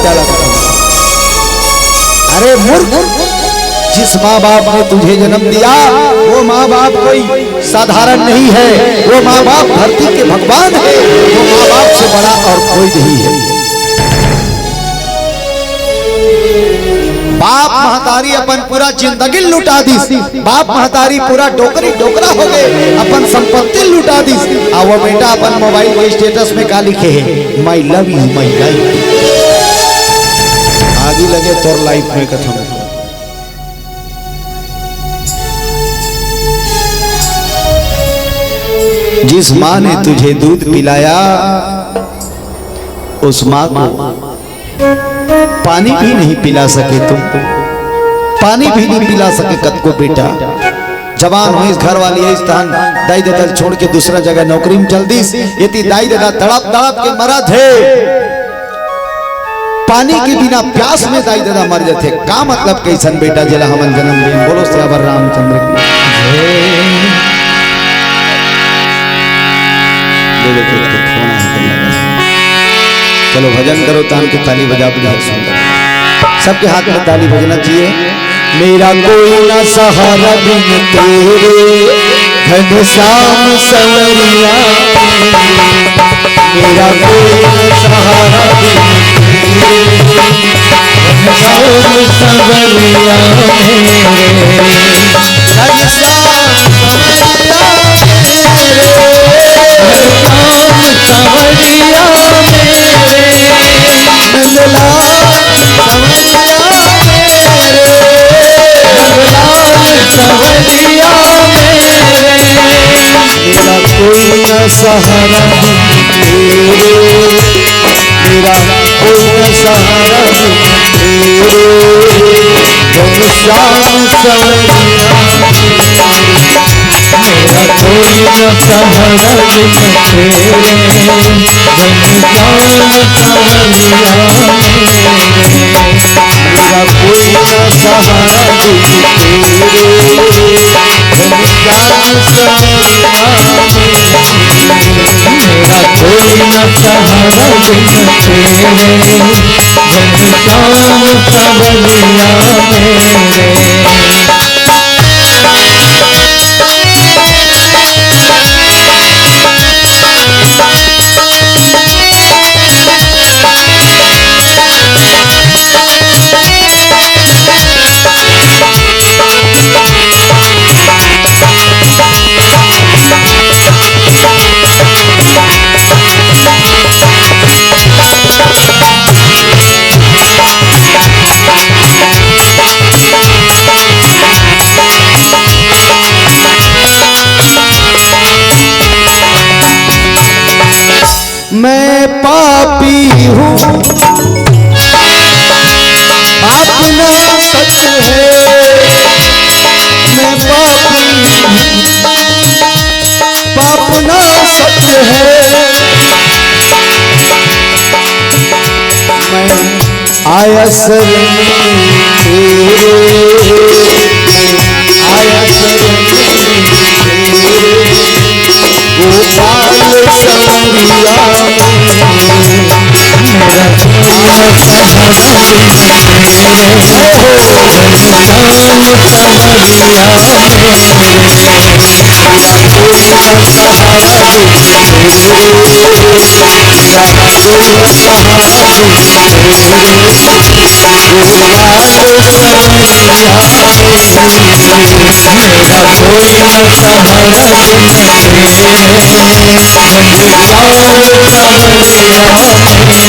बेटा लगता है। अरे मूर्ख, जिस माँ बाप ने तुझे जन्म दिया वो माँ बाप कोई साधारण नहीं है, वो माँ बाप धरती के भगवान है, वो माँ बाप से बड़ा और कोई नहीं है। बाप महतारी अपन पूरा जिंदगी लुटा दी, बाप महतारी पूरा डोकरी डोकरा हो गए, अपन संपत्ति लुटा दी। और वो बेटा अपन मोबाइल के स्टेटस में का लिखे है, my love you my life. आगे लगे तोर लाइफ में कथम। जिस माँ ने तुझे दूध पिलाया उस माँ को पानी भी नहीं पिला सके तुम, पानी भी नहीं पिला सके कद को बेटा। जवान हो इस घर वाली है स्थान दाई दादा छोड़ के दूसरा जगह नौकरी में चल दी, ये दाई दादा तड़प तड़प के मरा थे। पानी के बिना प्यास में दाई दादा मर जाते। का मतलब कैसन बेटा जिला हमन जन्म दिए। बोलो श्यावर रामचंद्र की। चलो भजन करो, तान की ताली बजा बजा सुंदर। सबके हाथ में ताली बजना चाहिए। मेरा कोई ना सहारा बिन तेरे घनश्याम संवरिया, मेरा कोई ना सहारा बिन तेरे घनश्याम संवरिया, सहारा तेरे, मेरा कोई न सहारा तेरे घनश्याम संवरिया, मेरा कोई न सहारा तेरे घनश्याम संवरिया, मेरा कोई न सहारा तेरे घनश्याम संवरिया, मेरा कोई न सहारा बिन तेरे घनश्याम संवरिया मेरे। मैं पापी हूँ अपना सच है, मैं पापी हूँ अपना सच है, मैं आया शरण तेरे, आया शरण गोपाल संवरिया, मेरा कोई न सहारा बिन तेरे घनश्याम संवरिया, मेरा कोई न सहारा बिन तेरे, मेरा कोई न सहारा बिन तेरे गोपाल संवरिया, मेरा कोई न सहारा बिन तेरे घनश्याम संवरिया,